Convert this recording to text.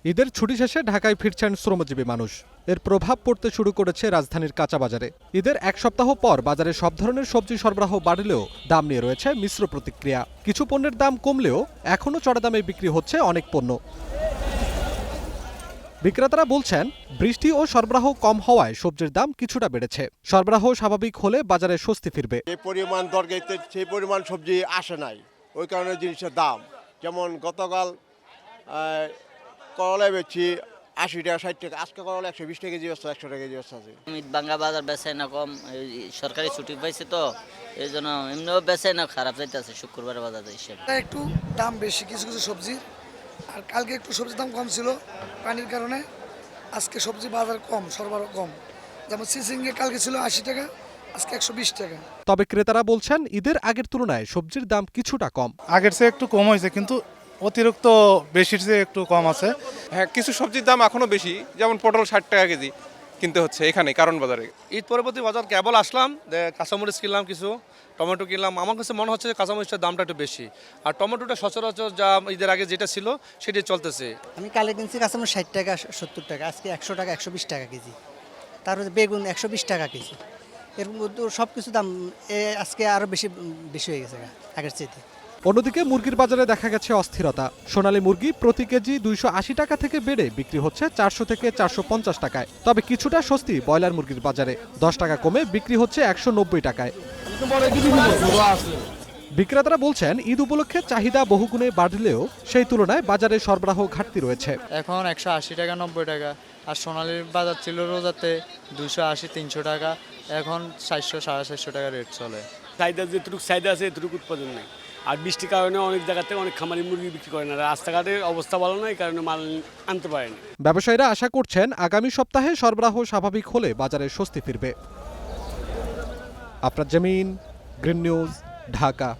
ঈদের ছুটি শেষে ঢাকায় ফিরছেন শ্রমজীবী মানুষ। এর প্রভাব পড়তে শুরু করেছে রাজধানীর কাঁচা বাজারে। ঈদের এক সপ্তাহ পর বাজারে সব ধরনের সবজি সরবরাহ বাড়লেও দাম নিয়ে রয়েছে মিশ্র প্রতিক্রিয়া। কিছু পণ্যের দাম কমলেও এখনও চড়া দামে বিক্রি হচ্ছে অনেক পণ্য। বিক্রেতারা বলছেন, বৃষ্টি ও সরবরাহ কম হওয়ায় সবজির দাম কিছুটা বেড়েছে। সরবরাহ স্বাভাবিক হলে বাজারে স্বস্তি ফিরবে। যে পরিমাণ দরকার সেই পরিমাণ সবজি আসে নাই, ওই কারণে জিনিসের দাম। যেমন গতকাল করলা বেচছি 80 টাকা 60 টাকা, আজকে করলা 120 টাকা কেজি বেচছে, 100 টাকা কেজি বেচছে আছে। বাঙ্গা বাজার বেচে না কম, সরকারি ছুটি পাইছে তো এই জন্য এমনিও বেচে না খারাপ যাইতেছে শুক্রবার বাজার হিসেবে। একটু দাম বেশি কিছু কিছু সবজির, আর কালকে একটু সবজির দাম কম ছিল পানির কারণে। আজকে সবজি বাজার কম, সরবরাহ কম। যেমন সিসিঙ্গে কালকে ছিল 80 টাকা, আজকে 120 টাকা। তবে ক্রেতারা বলছেন, ঈদের আগের তুলনায় সবজির দাম কিছুটা কম। আগের চেয়ে একটু কম হয়েছে, কিন্তু অতিরিক্ত বেশির চেয়ে একটু কম আছে। হ্যাঁ, কিছু সবজির দাম এখনো বেশি, যেমন পটল 60 টাকা কেজি কিনতে হচ্ছে এখানে কারণ বাজারে। ঈদ পরবর্তী বাজার কেবল আসলাম, কাঁচামরিচ কিনলাম, কিছু টমেটো কিনলাম। আমার কাছে মনে হচ্ছে যে কাঁচামরিচের দামটা একটু বেশি, আর টমেটোটা সচরাচর যা ঈদের আগে যেটা ছিল সেটাই চলতেছে। আমি কালে কিনছি কাঁচামরিচ 60 টাকা 70 টাকা, আজকে 100 টাকা 120 টাকা কেজি। তারপরে বেগুন 120 টাকা কেজি। এরকম সব কিছু দাম আজকে আরও বেশি হয়ে গেছে আগের চাইতে। অন্যদিকে মুরগির বাজারে দেখা গেছে অস্থিরতা। সোনালী মুরগি প্রতি কেজি 280 টাকা থেকে বেড়ে বিক্রি হচ্ছে 400 থেকে 450 টাকায়। তবে কিছুটা স্বস্তি ব্রয়লার মুরগির বাজারে, 10 টাকা কমে বিক্রি হচ্ছে 190 টাকায়। বিক্রেতারা বলছেন, ঈদ উপলক্ষে চাহিদা বহুগুণে বাড়লেও সেই তুলনায় বাজারে সরবরাহ ঘাটতি রয়েছে। এখন 180 টাকা 90 টাকা, আর সোনালীর বাজার ছিল রোজাতে 280-300 টাকা, এখন 400-450 টাকা রেট চলে। চাহিদা যেটুকু চাহিদা আছে এটুকু উৎপাদন নেই, আর বৃষ্টির কারণে অনেক জায়গাতে অনেক খামারি মুরগি বিক্রি করে না, রাস্তাঘাটের অবস্থা ভালো নয়, এই কারণে মাল আনতে পারেনি। ব্যবসায়ীরা আশা করছেন, আগামী সপ্তাহে সরবরাহ স্বাভাবিক হলে বাজারে স্বস্তি ফিরবে। আফরাজ জামিন, গ্রিন নিউজ, ঢাকা।